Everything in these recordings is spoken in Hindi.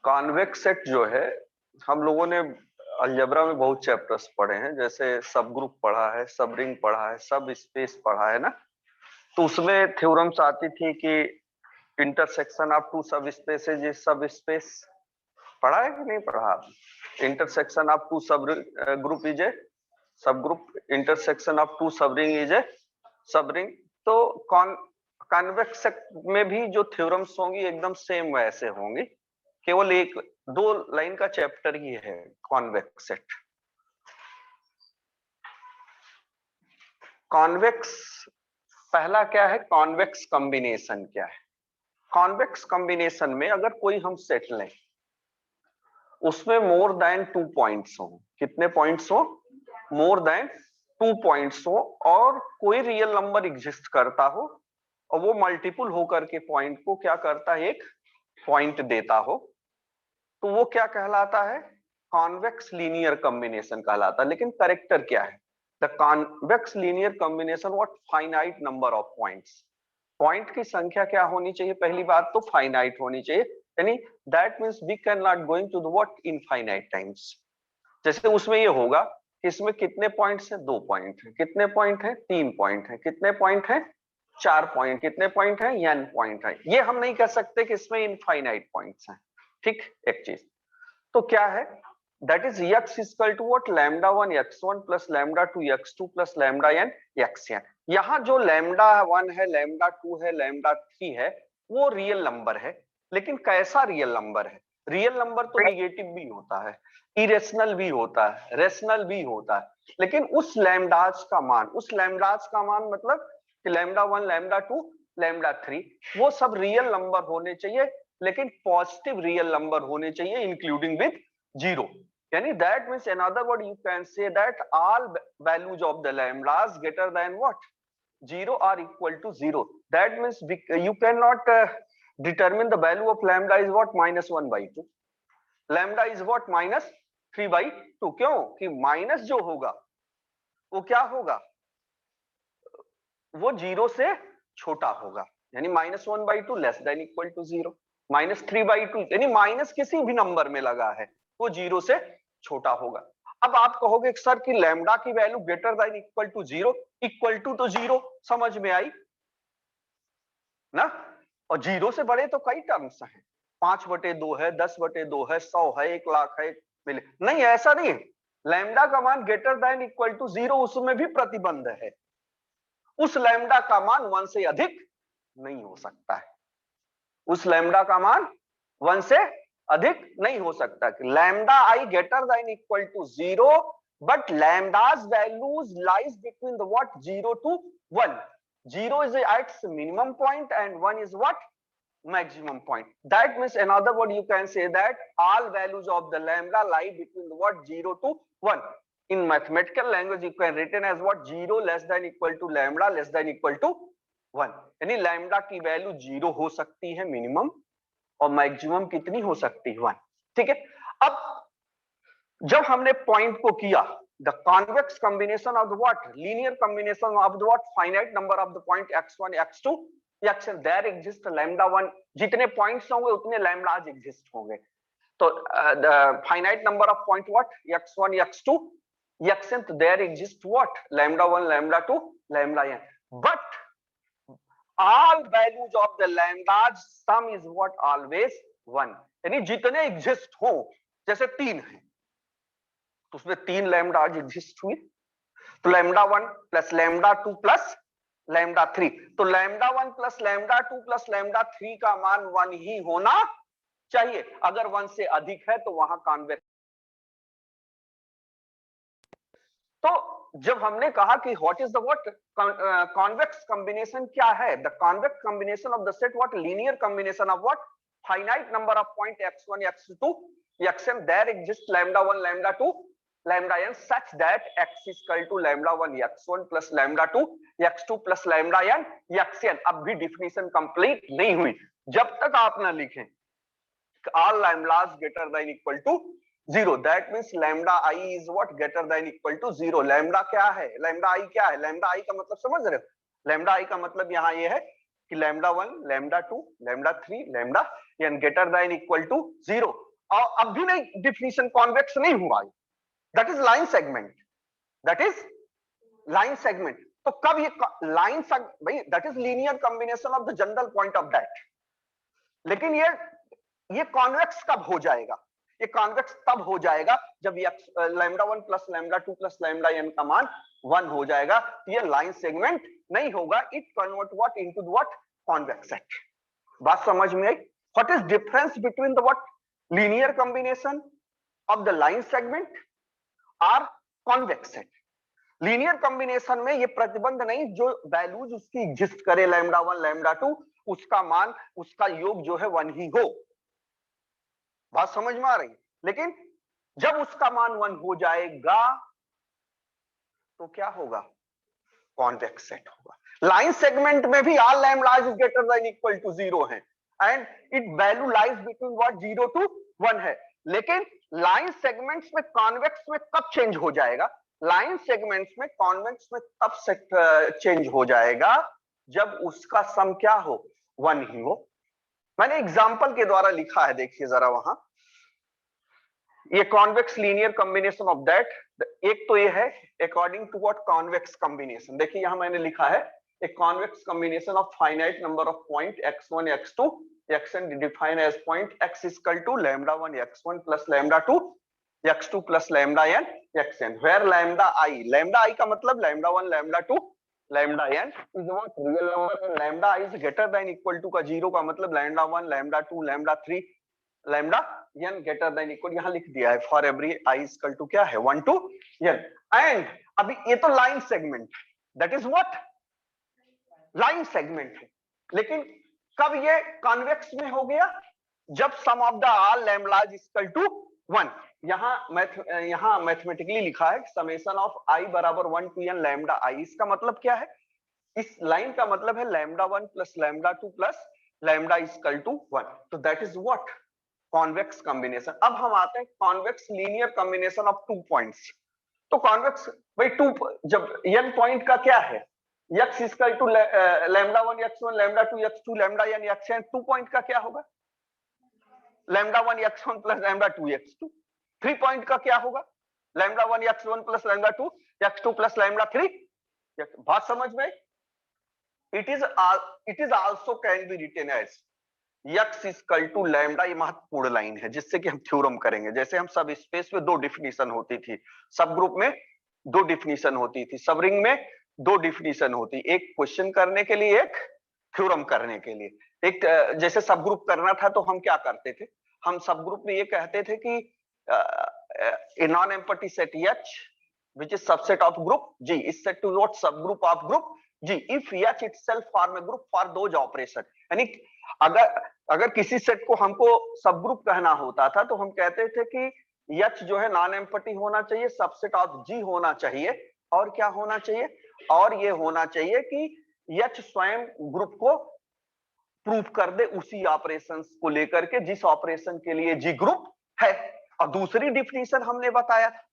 कॉन्वेक्स सेट जो है, हम लोगों ने अलजेब्रा में बहुत चैप्टर्स पढ़े हैं, जैसे सब ग्रुप पढ़ा है, सब रिंग पढ़ा है, सब स्पेस पढ़ा है ना। तो उसमें थ्योरम्स आती थी कि इंटरसेक्शन ऑफ टू सब स्पेसेज इज सब स्पेस। पढ़ा है कि नहीं पढ़ा? इंटरसेक्शन ऑफ टू सब ग्रुप इज ए सब ग्रुप, इंटरसेक्शन ऑफ टू सब रिंग इज ए सब रिंग। तो कॉन्वेक्स में भी जो थ्योरम्स होंगी एकदम सेम वैसे होंगी, केवल एक दो लाइन का चैप्टर ही है कॉन्वेक्स सेट। कॉन्वेक्स पहला क्या है? कॉन्वेक्स कॉम्बिनेशन क्या है? कॉन्वेक्स कॉम्बिनेशन में अगर कोई हम सेट लें, उसमें मोर देन 2 पॉइंट्स हो। कितने पॉइंट्स हो? मोर देन 2 पॉइंट्स हो, और कोई रियल नंबर एग्जिस्ट करता हो, और वो मल्टीपल होकर के पॉइंट को क्या करता है? एक पॉइंट देता हो, तो वो क्या कहलाता है? कॉन्वेक्स लीनियर कॉम्बिनेशन कहलाता है। लेकिन करेक्टर क्या है? The convex linear combination what finite number of points. Point की संख्या क्या होनी चाहिए? पहली बात तो फाइनाइट होनी चाहिए, यानी that means we can not going to the what infinite times. जैसे उसमें ये होगा कि इसमें कितने पॉइंट्स हैं? 2 पॉइंट है। कितने पॉइंट है? 3 पॉइंट है। कितने पॉइंट है? 4 पॉइंट। कितने पॉइंट है? n पॉइंट है। ये हम नहीं कह सकते कि इसमें इनफाइनाइट पॉइंट्स हैं। ठीक, एक चीज तो क्या है? That is x equal to what? Lambda 1 x1 plus lambda 2 x2 plus lambda n xn। यहाँ जो लैम्डा 1 है, लैम्डा 2 है, लैम्डा 3 है, वो रियल नंबर है। लेकिन कैसा रियल नंबर है? रियल नंबर तो निगेटिव भी होता है, इरेशनल भी होता है, रेशनल भी होता है। लेकिन उस लैम्डाज का मान, उस लैम्डाज का मान मतलब कि लैम्डा 1, लैम्डा 2, लैम्डा 3, वो सब रियल नंबर होने चाहिए, लेकिन पॉजिटिव रियल नंबर होने चाहिए, इंक्लूडिंग विद जीरो। यानी that means in other word you can say that all values of the lambdas greater than what? Zero or equal to zero. That means you can not determine the value of lambda is what? -1/2। lambda is what? -3/2। क्यों? कि माइनस जो होगा वो क्या होगा? वो जीरो से छोटा होगा, यानी -1/2 less than equal to zero. -3/2 यानी माइनस किसी भी नंबर में लगा है, वो जीरो से छोटा होगा। अब आप कहोगे सर कि लैम्डा की value greater than equal to zero, equal to तो जीरो, समझ में आई ना? और जीरो से बड़े तो कई टर्म्स हैं, 5/2 है, 10/2 है, 100 है, 1,00,000 है, मिले नहीं, ऐसा नहीं। लैम्डा का मान greater than equal to zero, उसमें भी प्रतिबंध है। उस लैम्डा का मान 1 से अधिक नहीं हो सकता है। उस लैम्डा का मान 1 से अधिक नहीं हो सकता कि lambda I greater than equal to zero, but lambdas values lies between the what? 0 to 1। 0 is its minimum point and 1 is what? Maximum point. That means in other word you can say that all values of the lambda lie between the what? 0 to 1. In mathematical language you can written as what? 0 less than equal to lambda less than equal to 1। यानी लैम्डा की वैल्यू 0 हो सकती है मिनिमम, और मैक्सिमम कितनी हो सकती है? 1। ठीक है। अब जब हमने पॉइंट को किया, the convex combination of the what? Linear combination of the what? Finite number of the point x1, x2, xn, there exist lambda 1। जितने पॉइंट्स होंगे उतने लैम्डाज एग्जिस्ट होंगे। तो the finite number of point what? x1, x2, xn, there exist what? lambda 1, lambda 2, lambda n। But all values of the lambdas sum is what? Always 1। यानी जितने एग्जिस्ट हो, जैसे 3 है तो उसमें 3 लैम्डाज एग्जिस्ट हुए, तो lambda 1 plus lambda 2 plus lambda 3, तो lambda 1 plus lambda 2 plus lambda 3 का मान 1 ही होना चाहिए। अगर 1 से अधिक है तो वहां कॉन्वेक्स। तो जब हमने कहा कि what is the what convex combination क्या है? The convex combination of the set what? Linear combination of what? Finite number of point x1, x2, xn, there exists lambda 1, lambda 2, lambda n such that x is equal to lambda 1 x1 plus lambda 2 x2 plus lambda n xn। अब भी डिफिनीशन कंप्लीट नहीं हुई जब तक आप ना लिखें all lambdas greater than equal to 0। that means lambda I is what? greater than equal to 0। lambda क्या है? lambda I क्या है? lambda I का मतलब समझ रहे हो? lambda I का मतलब यहाँ ये है कि lambda 1, lambda 2, lambda 3, lambda n greater than equal to 0। और अब भी नहीं डिफिनीशन कॉन्वेक्स नहीं हुआ, that is line segment, that is line segment. तो कब ये लाइन भाई that is linear combination of the general point of that. लेकिन ये कॉन्वेक्स कब हो जाएगा? ये कॉन्वेक्स तब हो जाएगा जब lambda 1 plus lambda 2 plus lambda n का मान 1 हो जाएगा। तो ये लाइन सेगमेंट नहीं होगा, it convert what into what convex set. बात समझ में आई? What is difference between the what linear combination of the line segment और कॉन्वेक्स सेट? लीनियर कॉम्बिनेशन में ये प्रतिबंध नहीं, जो वैल्यूज उसकी एग्जिस्ट करे लैम्डा 1 लैम्डा 2 उसका मान उसका योग जो है 1 ही हो। बात समझ में आ रही? लेकिन जब उसका मान 1 हो जाएगा तो क्या होगा? कॉन्वेक्स सेट होगा। लाइन सेगमेंट में भी all lambda is greater than equal to 0 है and it value lies between what 0 to 1 है। लेकिन लाइन सेगमेंट्स में कॉन्वेक्स में कब चेंज हो जाएगा? लाइन सेगमेंट्स में कॉन्वेक्स में तब से चेंज हो जाएगा जब उसका सम क्या हो? 1 ही हो। मैंने एग्जांपल के द्वारा लिखा है, देखिए जरा वहां। ये convex linear combination of that, एक तो ये है according to what convex combination. देखिए यहां मैंने लिखा है a convex combination of finite number of point x1 x2 xn define as point x equal to lambda 1 x1 plus lambda 2 x2 plus lambda n xn where lambda i का मतलब lambda 1 lambda 2 lambda n is what real number and lambda i is greater than equal to का 0 का मतलब lambda 1 lambda 2 lambda 3 lambda n greater than equal, यहां लिख दिया है for every i equal to क्या है 1 to n। एंड अभी ये तो line segment, that is what line segment है। लेकिन कब ये कॉन्वेक्स में हो गया? जब sum of the all lambda is equal to 1। यहां मैथमेटिकली लिखा है समेशन ऑफ i बराबर 1 to n लैम्डा i। इसका मतलब क्या है? इस लाइन का मतलब है lambda 1 plus lambda 2 plus lambda equal to 1। तो that is what convex combination. अब हम आते हैं convex linear combination of 2 points. तो कॉन्वेक्स भाई 2 जब n पॉइंट का क्या है x equal to lambda 1 x1 lambda 2 x2 lambda n xn, 2 point का क्या होगा? Lambda 1 x1 plus lambda 2 x2। 3 point का क्या होगा? Lambda 1 x1 plus lambda 2 x2 plus lambda 3। बात समझ में? It is also can be written as x equal to lambda. ये महत्वपूर्ण लाइन है जिससे कि हम थ्योरम करेंगे। जैसे हम सब स्पेस में 2 डिफिनीशन होती थी, सब ग्रुप में 2 डिफिनीशन होती थी, सब रिंग में 2 डिफिनीशन होती, एक क्वेश्चन करने के लिए एक थ्योरम करने के लिए। एक जैसे सब ग्रुप करना था तो हम क्या करते थे? हम सब ग्रुप में ये कहते थे कि a non empty set H which is subset of group G is set to what subgroup of group G if H itself form a group for those operation। यानी अगर किसी सेट को हमको सब ग्रुप कहना होता था तो हम कहते थे कि H जो है नॉन एम्पटी होना चाहिए, सबसेट ऑफ G होना चाहिए, और क्या होना चाहिए? और ये होना चाहिए कि H स्वयं ग्रुप को प्रूव कर दे उसी ऑपरेशंस को लेकर के जिस ऑपरेशन के लिए G ग्रुप है। और दूसरी डिफिनीशन हमने बताया था,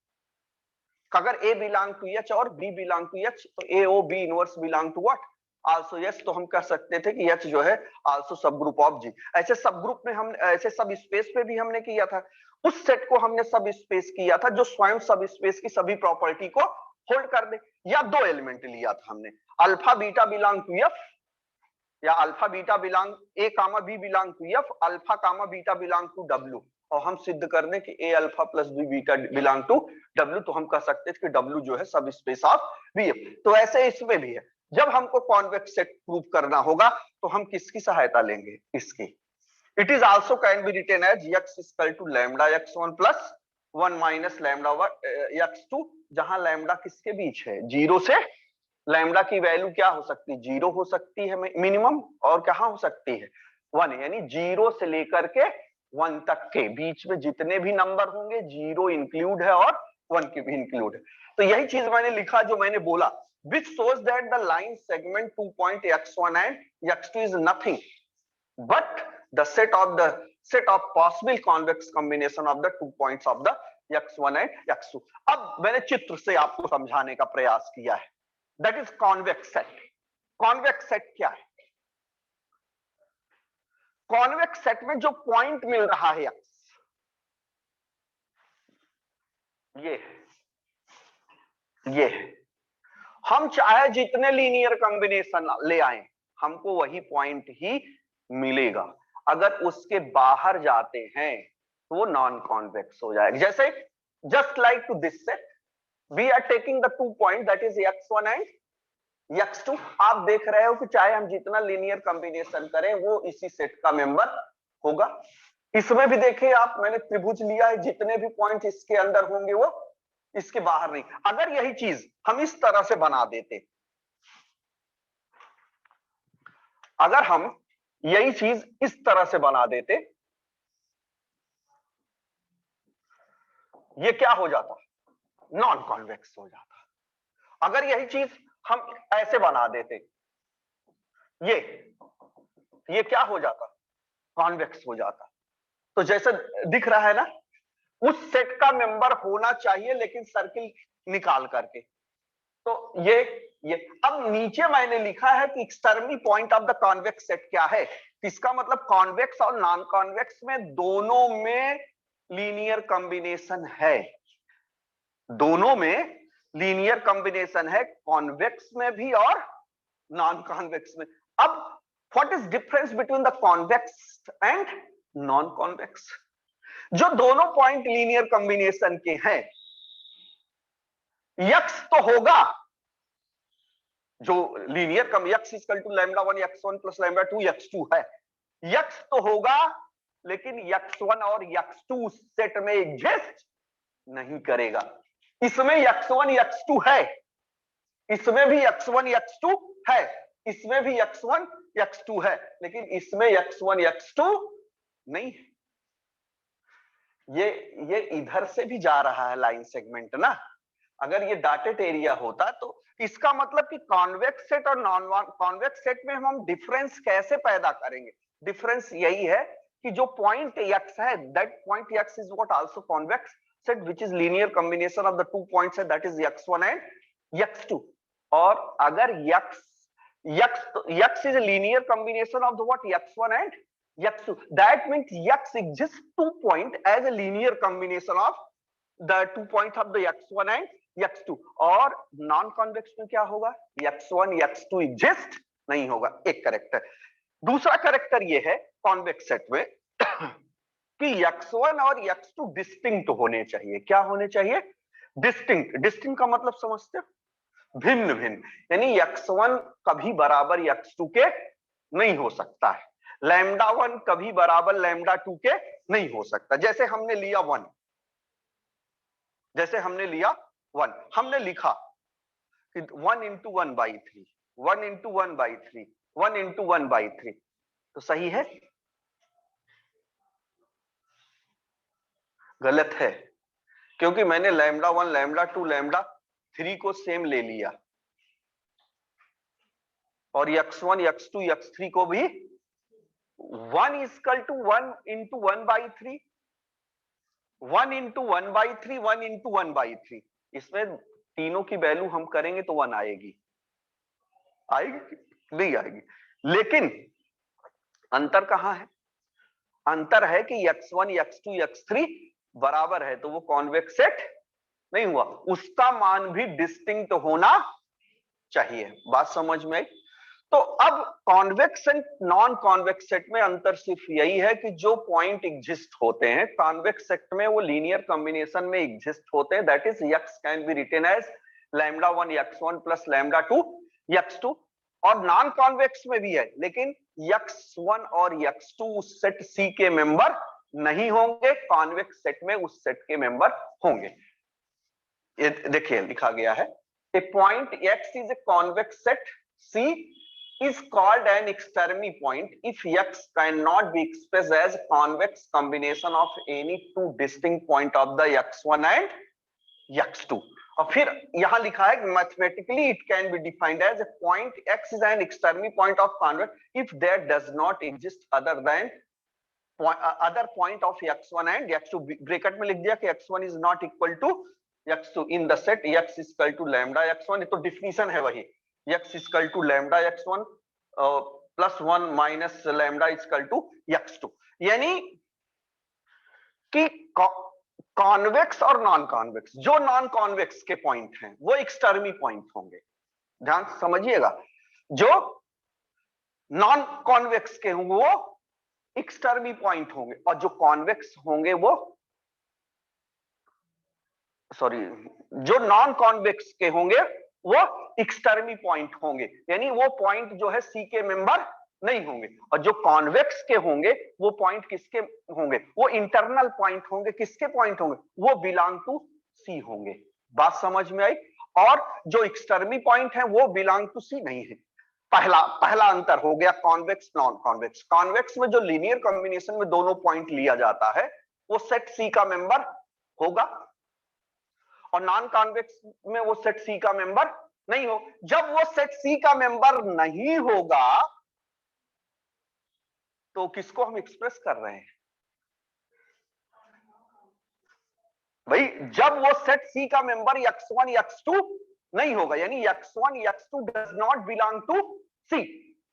अगर A बिलोंग टू H और B बिलोंग टू H तो A O B inverse belong to what also H। तो हम कह सकते थे कि H जो है आल्सो सब ग्रुप ऑफ G। ऐसे सब ग्रुप में हम ऐसे सब स्पेस पे भी हमने किया था। उस सेट को हमने सब स्पेस किया था जो स्वयं सब स्पेस की सभी प्रॉपर्टी को होल्ड कर दे। या 2 एलिमेंट लिया था हमने, alpha beta belong to F या alpha beta belong A comma B belong to F, alpha comma beta belong to W। और हम सिद्ध कर दें कि A alpha plus B beta belong to W, तो हम कह सकते हैं कि W जो है सब स्पेस ऑफ VF। तो ऐसे इसमें भी है, जब हमको कॉन्वेक्स सेट प्रूव करना होगा तो हम किसकी सहायता लेंगे? इसकी। It is also can be written as x equal to lambda x1 plus 1 minus lambda x2, जहां लैम्डा किसके बीच है? 0 से। लैम्डा की वैल्यू क्या हो सकती है? 0 हो सकती है मिनिमम, और कहां हो सकती है? 1। यानी 0 से लेकर के 1 तक के बीच में जितने भी नंबर होंगे 0 इंक्लूड है और 1 की भी इंक्लूड है। तो यही चीज मैंने लिखा जो मैंने बोला, which shows that the line segment 2 point x1 and x2 is nothing but the set of possible convex combination of the 2 points of the x1 and x2। अब मैंने चित्र से आपको समझाने का प्रयास किया है, that is convex set. Convex set क्या है? कॉन्वेक्स सेट में जो पॉइंट मिल रहा है x, ये हम चाहे जितने लीनियर कॉम्बिनेशन ले आए हमको वही पॉइंट ही मिलेगा। अगर उसके बाहर जाते हैं तो वो नॉन कॉन्वेक्स हो जाएगा। जैसे just like to this set we are taking the 2 point that is x1 and x2। आप देख रहे हो कि चाहे हम जितना लीनियर कॉम्बिनेशन करें वो इसी सेट का मेंबर होगा। इसमें भी देखिए आप, मैंने त्रिभुज लिया है, जितने भी पॉइंट इसके अंदर होंगे वो इसके बाहर नहीं। अगर यही चीज हम इस तरह से बना देते, अगर हम यही चीज इस तरह से बना देते, ये क्या हो जाता? नॉन कॉन्वेक्स हो जाता। अगर यही चीज हम ऐसे बना देते, ये क्या हो जाता? कॉन्वेक्स हो जाता। तो जैसे दिख रहा है ना, उस सेट का मेंबर होना चाहिए लेकिन सर्किल निकाल करके। तो ये अब नीचे मैंने लिखा है कि external point of the convex set क्या है। इसका मतलब कॉन्वेक्स और नॉन कॉन्वेक्स में दोनों में लीनियर कॉम्बिनेशन है। दोनों में लीनियर कॉम्बिनेशन है, कॉन्वेक्स में भी और नॉन कॉन्वेक्स में। अब what is difference between the convex and non convex? जो दोनों पॉइंट लीनियर कॉम्बिनेशन के हैं, यक्स तो होगा, जो लीनियर कम x equal to λ1 x1 plus λ2 x2 है, यक्स तो होगा, लेकिन x1 और x2 सेट में एग्जिस्ट नहीं करेगा। इसमें x1 x2 है, इसमें भी x1 x2 है, इसमें भी x1 x2 है, लेकिन इसमें x1 x2 नहीं है। ये इधर से भी जा रहा है लाइन सेगमेंट ना। अगर ये डॉटेड एरिया होता तो इसका मतलब कि कॉन्वेक्स सेट और नॉन कॉन्वेक्स सेट में हम डिफरेंस कैसे पैदा करेंगे? डिफरेंस यही है कि जो पॉइंट x है, that point x is what also convex set which is linear combination of the 2 points that is x1 and x2। और अगर x is a linear combination of the what x1 and x2, that means x exists 2 point as a linear combination of the 2 points of the x1 and x2। और नॉन कॉन्वेक्स में क्या होगा? x1 x2 एग्जिस्ट नहीं होगा। एक करेक्टर। दूसरा करेक्टर ये है कॉन्वेक्स सेट में कि x1 और x2 डिस्टिंक्ट होने चाहिए। क्या होने चाहिए? डिस्टिंक्ट। डिस्टिंक्ट का मतलब समझते हो? भिन्न भिन्न, यानी x1 कभी बराबर x2 के नहीं हो सकता है, λ1 कभी बराबर λ2 के नहीं हो सकता। जैसे हमने लिया 1, जैसे हमने लिया 1, हमने लिखा कि 1 into 1/3, 1 into 1/3, 1 into 1/3, तो सही है? गलत है, क्योंकि मैंने λ1 λ2 λ3 को सेम ले लिया और x1 x2 x3 को भी 1 equal to 1 into 1/3, 1 into 1/3, 1 into 1/3। इसमें तीनों की वैल्यू हम करेंगे तो 1 आएगी, आएगी नहीं आएगी। लेकिन अंतर कहां है? अंतर है कि x1 x2 x3 बराबर है तो वो कॉन्वेक्स सेट नहीं हुआ, उसका मान भी डिस्टिंक्ट होना चाहिए। बात समझ में आई? तो अब convex and non convex set में अंतर सिर्फ यही है कि जो पॉइंट एग्जिस्ट होते हैं कॉन्वेक्स सेट में वो लीनियर कॉम्बिनेशन में एग्जिस्ट होते हैं, that is x can be written as λ1 x1 plus λ2 x2। और नॉन कॉन्वेक्स में भी है, लेकिन x1 और x2 सेट C के मेंबर नहीं होंगे, कॉन्वेक्स सेट में उस सेट के मेंबर होंगे। ये देखिए लिखा गया है, a point x is a convex set C is called an external point if x cannot be expressed as convex combination of any two distinct point of the x1 and x2। और फिर यहां लिखा है mathematically it can be defined as a point x is an external point of convex if there does not exist other than other point of x1 and x2। Bracket में लिख दिया कि x1 is not equal to x2 in the set x is equal to lambda x1। तो डिफिनीशन है वही, x is equal to lambda x1 plus 1 minus lambda is equal to x2। यानी कि कॉन्वेक्स और नॉन कॉन्वेक्स, जो नॉन कॉन्वेक्स के पॉइंट हैं वो एक्सटर्मी पॉइंट होंगे, ध्यान से समझिएगा। जो नॉन कॉन्वेक्स के होंगे वो एक्सटर्मी पॉइंट होंगे, और जो कॉन्वेक्स होंगे वो जो नॉन कॉन्वेक्स के होंगे वो एक्सटर्मी पॉइंट होंगे, यानी वो पॉइंट जो है सी के मेंबर नहीं होंगे। और जो कॉन्वेक्स के होंगे वो पॉइंट किसके होंगे, वो इंटरनल पॉइंट होंगे। किसके पॉइंट होंगे, वो बिलोंग टू सी होंगे। बात समझ में आई। और जो एक्सटर्मी पॉइंट है वो बिलोंग टू सी नहीं है। पहला अंतर हो गया कॉन्वेक्स नॉन कॉन्वेक्स। कॉन्वेक्स में जो लीनियर कॉम्बिनेशन में दोनों पॉइंट लिया जाता है वो सेट सी का मेंबर होगा, और नॉन कॉन्वेक्स में वो सेट सी का मेंबर नहीं हो। जब वो सेट सी का मेंबर नहीं होगा तो किसको हम एक्सप्रेस कर रहे हैं भाई, जब वो सेट सी का मेंबर x1 x2 नहीं होगा, यानी x1 x2 does not belong to C.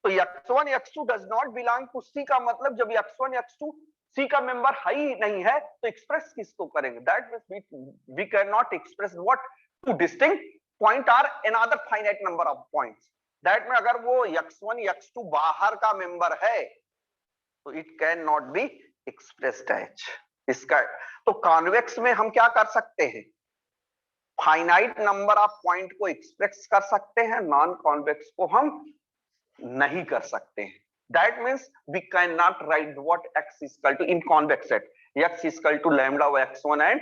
तो x1 x2 does not belong to C का मतलब जब x1 x2 सी का मेंबर है ही नहीं है तो एक्सप्रेस किसको करेंगे, that means we can not express what, two distinct point or another finite number of points. That में अगर वो x1 x2 बाहर का मेंबर है तो it can not be expressed as इसका। तो कॉन्वेक्स में हम क्या कर सकते हैं, फाइनाइट नंबर ऑफ पॉइंट को एक्सप्रेस कर सकते हैं, नॉन कॉन्वेक्स को हम नहीं कर सकते हैं। That means we can not write what x equal to in convex set x equal to lambda x1 and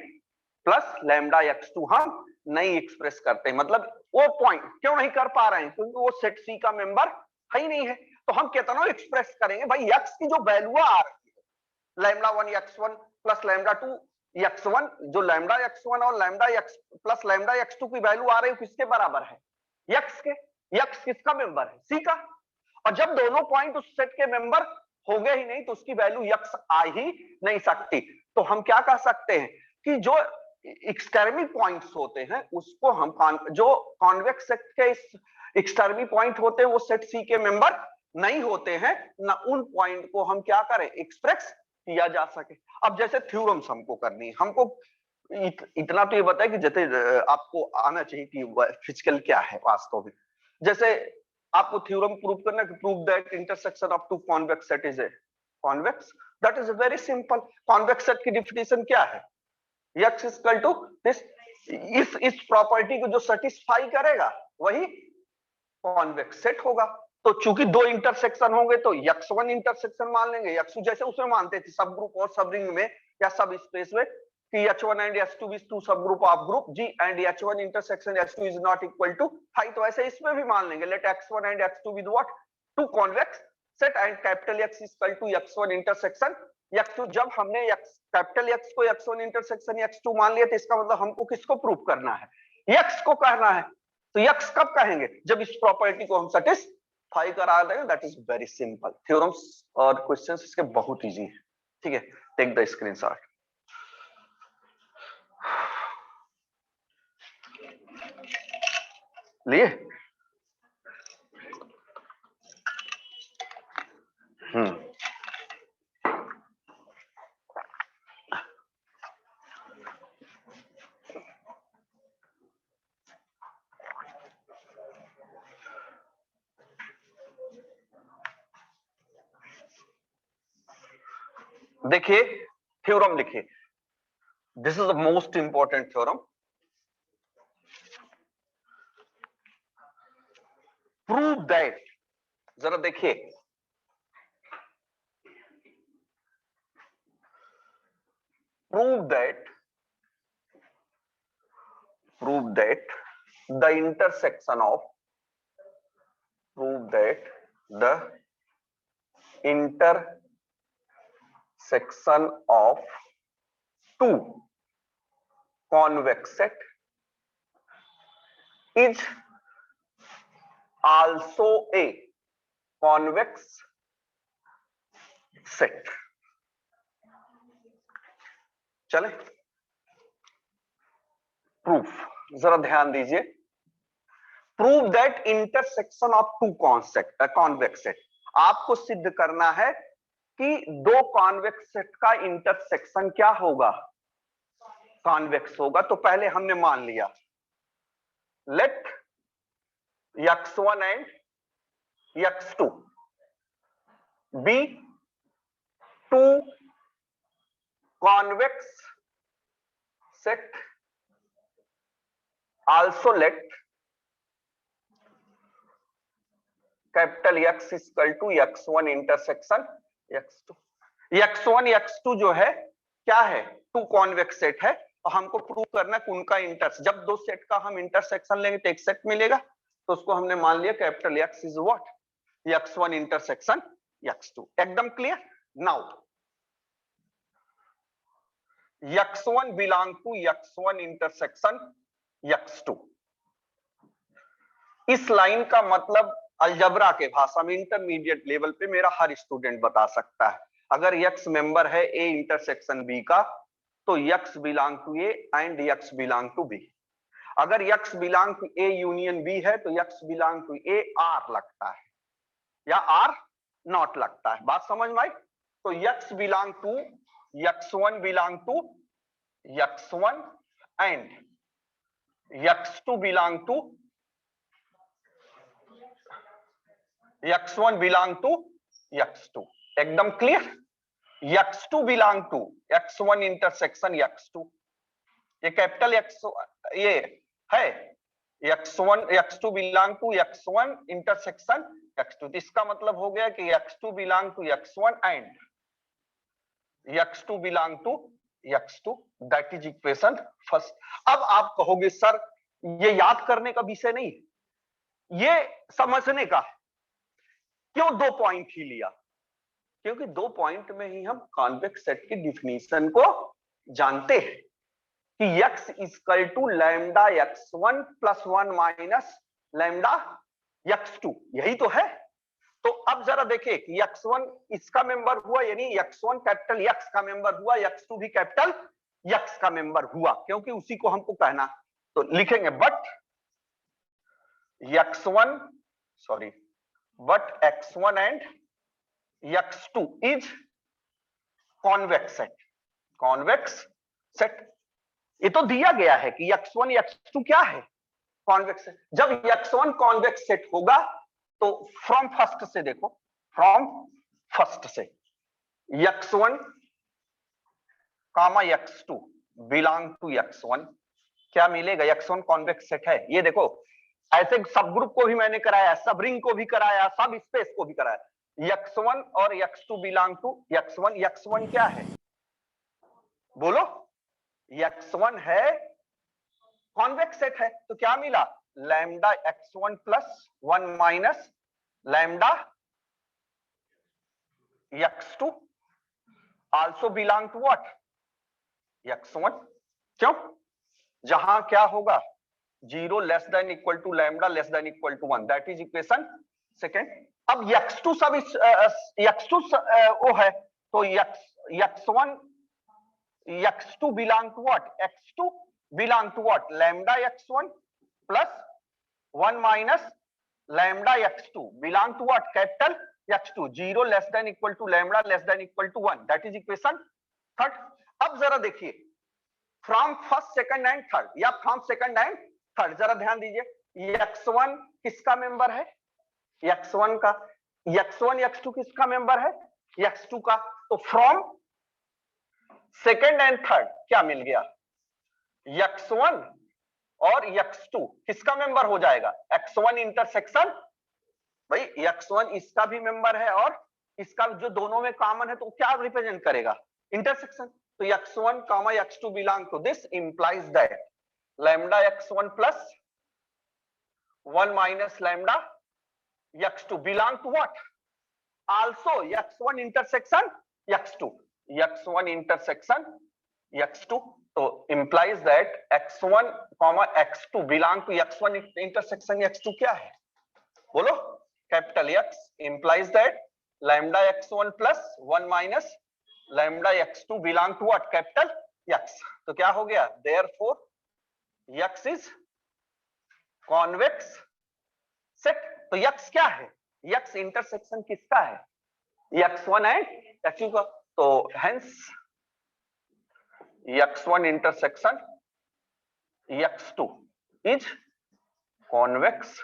plus lambda x2 हम नहीं एक्सप्रेस करते। मतलब वो पॉइंट क्यों नहीं कर पा रहे हैं, क्योंकि वो सेट सी का मेंबर है ही नहीं है। तो हम कितना एक्सप्रेस करेंगे भाई, x की जो वैल्यू आ रही है lambda 1 x1 plus lambda 2 x1, जो लैम्डा x1 और lambda x plus lambda x2 की वैल्यू आ रही है किसके बराबर है, x के। x किसका मेंबर है, सी का। और जब दोनों पॉइंट उस सेट के मेंबर होंगे ही नहीं तो उसकी वैल्यू x आ ही नहीं सकती। तो हम क्या कह सकते हैं कि जो एक्सटर्मी पॉइंट्स होते हैं उसको हम जो कॉन्वेक्स सेट के एक्सटर्मी पॉइंट होते हैं वो सेट सी के मेंबर नहीं होते हैं ना, उन पॉइंट को हम क्या करें, एक्सप्रेस किया जा सके। अब जैसे थ्योरम्स हमको करनी है, हमको इतना तो ये बताए कि जैसे आपको आना चाहिए कि फिजिकल क्या है वास्तव में। जैसे आपको थ्योरम प्रूव करना कि prove that intersection of two convex set is a convex, that is very simple. Convex set की डेफिनेशन क्या है, x इक्वल टू दिस, इस प्रॉपर्टी को जो सेटिस्फाई करेगा वही कॉन्वेक्स सेट होगा। तो चूंकि दो इंटरसेक्शन होंगे तो x1 इंटरसेक्शन मान लेंगे, x2 जैसे उसमें मानते थे सब ग्रुप और सब रिंग में या सब स्पेस में कि h1 and h2 is two subgroup of group g and h1 intersection h2 is not equal to 5, तो ऐसे इसमें भी मान लेंगे let x1 and x2 with what, two convex set and capital X equal to x1 intersection x2। जब हमने कैपिटल X को x1 इंटरसेक्शन x2 मान लिया तो इसका मतलब हमको किसको प्रूव करना है, x को कहना है। तो x कब कहेंगे, जब इस प्रॉपर्टी को हम सेटिस्फाई करा देंगे। That is very simple. Theorems और क्वेश्चंस इसके बहुत इजी है, ठीक है। Take the screenshot. लिए देखिए थ्योरम लिखिए, this is the most important theorem. Prove that, जरा देखिए, prove that the intersection of two convex set is also a convex set। चले प्रूफ, जरा ध्यान दीजिए। Prove that intersection of two convex set, आपको सिद्ध करना है कि दो कॉन्वेक्स सेट का इंटरसेक्शन क्या होगा, कॉन्वेक्स होगा। तो पहले हमने मान लिया let x1 and x2 be two convex set, also let capital X is equal to x1 intersection x2। x1 x2 जो है क्या है, टू कॉन्वेक्स सेट है और हमको प्रूव करना है उनका जब दो सेट का हम इंटरसेक्शन लेंगे तो एक सेट मिलेगा, तो उसको हमने मान लिया capital X is what, x1 intersection x2। एकदम clear. Now x1 belong to x1 intersection x2। इस लाइन का मतलब अलजबरा के भाषा में इंटरमीडिएट लेवल पे मेरा हर स्टूडेंट बता सकता है। अगर x मेंबर है a इंटरसेक्शन b का तो x belong to a and x belong to b। अगर x belong to a union b है तो x belong to a r लगता है या r नॉट लगता है। बात समझ में आई? तो x belong to x1 belong to x1 and x2 belong to x1 belong to x2। एकदम clear. x2 belong to x1 intersection x2, ये कैपिटल X ये है x1 x2 belong to x1 intersection x2। इसका मतलब हो गया कि x2 belong to x1 and x2 belong to x2, that is equation first. अब आप कहोगे सर ये याद करने का विषय नहीं, ये समझने का। क्यों दो पॉइंट ही लिया? क्योंकि दो पॉइंट में ही हम कॉन्वेक्स सेट की डिफिनीशन को जानते हैं कि x equal to lambda x1 plus 1 minus lambda x2, यही तो है। तो अब जरा देखिए कि x1 इसका मेंबर हुआ, यानी x1 कैपिटल X का मेंबर हुआ, x2 भी कैपिटल X का मेंबर हुआ, क्योंकि उसी को हमको कहना। तो लिखेंगे but x1 and x2 is convex set. Convex set ये तो दिया गया है कि x1 x2 क्या है, कॉन्वेक्स सेट। जब x1 कॉन्वेक्स सेट होगा तो फ्रॉम फर्स्ट से देखो, फ्रॉम फर्स्ट से x1 comma x2 belong to x1 क्या मिलेगा? x1 कॉन्वेक्स सेट है। ये देखो ऐसे सब ग्रुप को भी मैंने कराया, सब रिंग को भी कराया, सब स्पेस को भी कराया। x1 और x2 belong to x1। x1 क्या है बोलो? x1 है कॉन्वेक्स सेट है, तो क्या मिला? Lambda x1 plus 1 minus lambda x2 also belong to what, x1। क्यों? जहां क्या होगा, 0 less than equal to lambda less than equal to 1, that is equation second. अब x2 सब x2 वो है तो x1 x2 belong to what, x2 belong to what, lambda x1 plus 1 minus lambda x2 belong to what, capital x2। 0 less than equal to lambda less than equal to 1, that is equation third. अब जरा देखिए from first second and third या फ्रॉम सेकंड एंड थर्ड, जरा ध्यान दीजिए। x1 किसका मेंबर है? x1 का। x1 x2 किसका मेंबर है? x2 का। तो फ्रॉम सेकंड एंड थर्ड क्या मिल गया? x1 और x2 किसका मेंबर हो जाएगा? x1 intersection. भाई x1 इसका भी मेंबर है और इसका जो दोनों में कॉमन है, तो क्या रिप्रेजेंट करेगा? इंटरसेक्शन। तो x1 comma x2 belong to this, implies that lambda x1 plus 1 minus lambda x2 belong to what, also x1 intersection x2। x1 intersection x2, तो implies that x1 x2 belong to x1 intersection x2 क्या है बोलो? Capital X implies that lambda x1 plus 1 minus lambda x2 belong to what, capital X। तो क्या हो गया? therefore X is convex set। तो X क्या है? X इंटरसेक्शन किसका है? x1 एंड x2 का। तो hence x1 intersection x2 is convex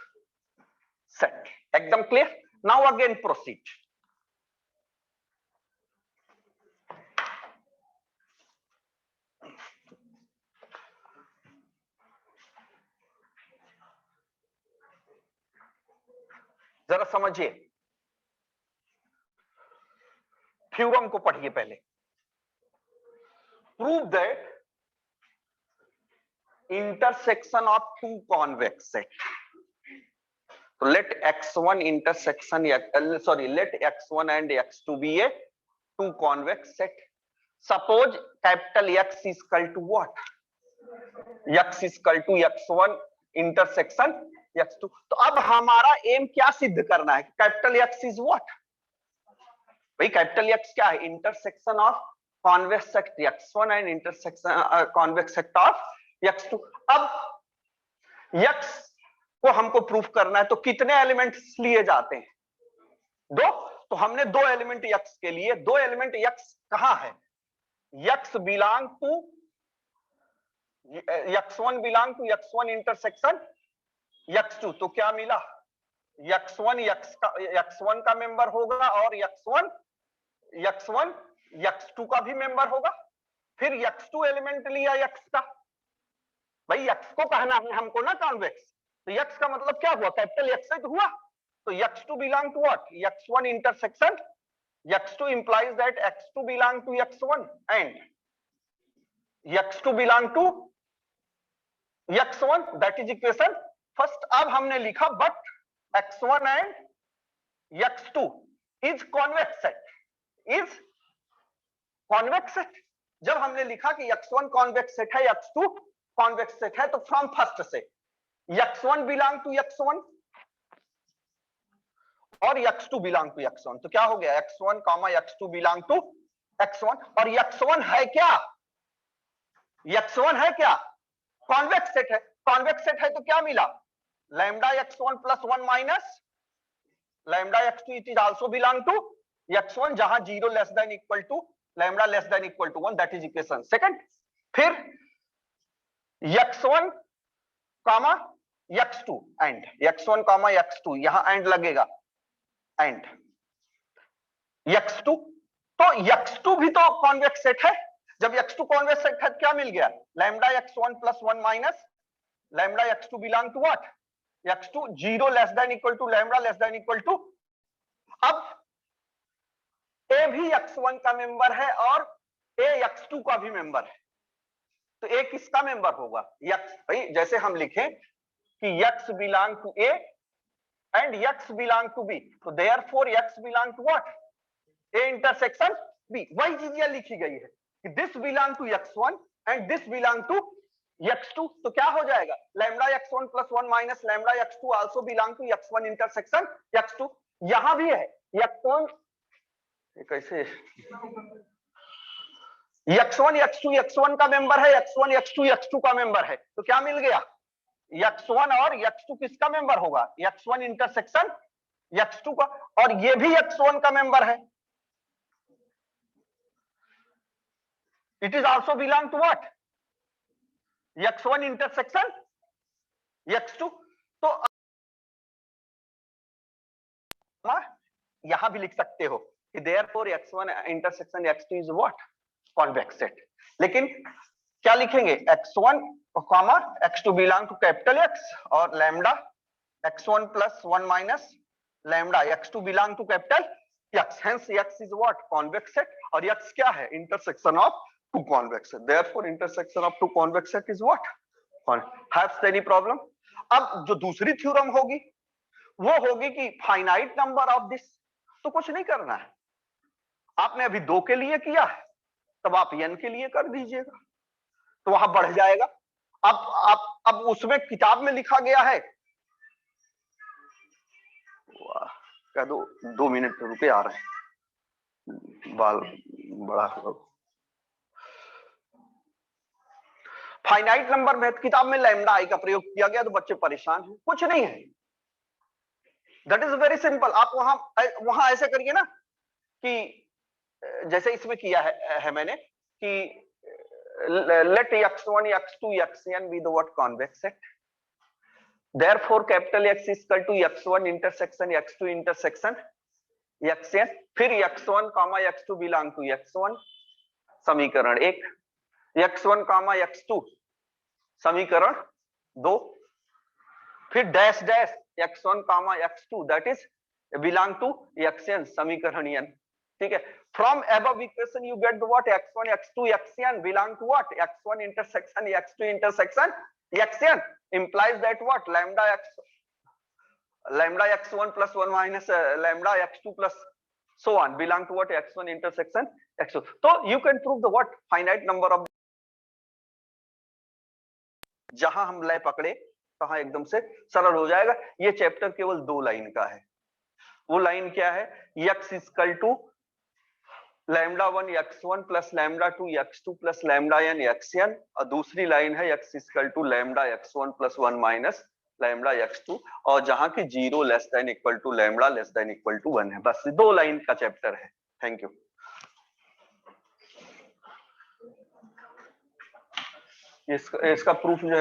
set. एकदम क्लियर? Now again proceed. जरा समझिए, थ्योरम को पढ़िए पहले. Prove that intersection of two convex set. तो let x1 intersection, sorry, let x1 and x2 be a two convex set. Suppose capital X is equal to what? X is equal to x1 intersection x2. तो अब हमारा एम क्या सिद्ध करना है? Capital X is what? भाई कैपिटल X क्या है? Intersection of convex set x1 and intersection convex set of x2. अब x को हमको प्रूफ करना है, तो कितने एलिमेंट्स लिए जाते हैं? दो. तो हमने दो एलिमेंट x के लिए, दो एलिमेंट x कहां है? x belong to x1 belong to x1 intersection x2. तो क्या मिला? x1 का मेंबर होगा और x1 x2 का भी मेंबर होगा. फिर x2 एलिमेंट लिया x का. भाई x को कहना है हमको ना कॉन्वेक्स, तो x का मतलब क्या हुआ? कैपिटल X से हुआ. तो x2 belong to what? x1 intersection x2 implies that x2 belong to x1 and x2 belong to x1. that is equation first. अब हमने लिखा but x1 and x2 is convex set. is convex set. जब हमने लिखा कि x1 convex set है, x2 convex set है, तो फ्रॉम फर्स्ट से x1 belong to x1 और x2 belong to x1. तो क्या हो गया? x1, x2 belong to x1. और x1 है क्या? x1 है क्या? कॉन्वेक्स सेट है. कॉन्वेक्स सेट है तो क्या मिला? Lambda x1 plus 1 minus lambda x2 it is also belong to x1, जहां 0 less than equal to lambda less than equal to 1. That is equation second. फिर x1 comma x2 and x1 comma x2, यहां एंड लगेगा एंड x2. तो x2 भी तो कॉन्वेक्स सेट है. जब x2 कॉन्वेक्स सेट है, क्या मिल गया? Lambda x1 plus 1 minus lambda x2 belong to what? x2, 0 less than equal to lambda less than equal to. अब a भी x1 का मेंबर है और a x2 का भी मेंबर है. तो a किसका मेंबर होगा? x. भाई जैसे हम लिखें कि x belong to a and x belong to b, so therefore x belong to what? a intersection b. वही चीज यह लिखी गई है कि this belong to x1 and this belong to x2. तो क्या हो जाएगा? Lambda x1 plus 1 minus lambda x2 also belong to x1 intersection x2. यहां भी है x1, कैसे x1 x2 का मेंबर है, x1 x2 का मेंबर है. तो क्या मिल गया? x1 और x2 किसका मेंबर होगा? x1 इंटरसेक्शन x2 का. और ये भी x1 का मेंबर है. It is also belong to what? x1 intersection x2. तो यहां भी लिख सकते हो कि therefore x1 intersection x2 is what? Convex set. लेकिन क्या लिखेंगे? x1 comma x2 belong to capital X और lambda x1 plus 1 minus lambda x2 belong to capital X. Hence X is what? Convex set. और X क्या है? Intersection of two convex set. Therefore intersection of two convex set is what? Haves any problem? अब जो दूसरी थ्योरम होगी वो होगी कि फाइनाइट नंबर ऑफ दिस. तो कुछ नहीं करना है. आपने अभी 2 के लिए किया है, तब आप n के लिए कर दीजिएगा, तो वहां बढ़ जाएगा. अब उसमें किताब में लिखा गया है, कह दो 2 मिनट रुके, आ रहे हैं, बाल बड़ा हो. फाइनाइट नंबर में किताब में लैम्डा आई का प्रयोग किया गया, तो बच्चे परेशान हैं. कुछ नहीं है. That is very simple. आप वहां ऐसे करिए ना कि जैसे इसमें किया है मैंने कि let x1, x2, xn be the what convex set. Therefore capital X is equal to x1 intersection x2 intersection xn, फिर x1 comma x2 belong to x1 समीकरण 1, x1 comma x2 समीकरण 2, फिर dash dash x1 comma x2 that is belong to xn समीकरण n. ठीक है, from above equation you get the what x1 x2 xn belong to what x1 intersection x2 intersection xn implies that what lambda x1 plus 1 minus lambda x2 plus so on belong to what x1 intersection x2. So you can prove the what finite number of, जहां हम लय पकड़े कहां एकदम से सरल हो जाएगा. ये चैप्टर केवल 2 लाइन का है. वो लाइन क्या है, x equal to lambda 1 x1 plus lambda 2 x2 plus lambda n xn, और दूसरी लाइन है x equal to lambda x1 plus 1 minus lambda x2, और जहां की 0 less than equal to lambda less than equal to 1 है. बस 2 लाइन का चैप्टर है. Thank you. इसका प्रूफ जो है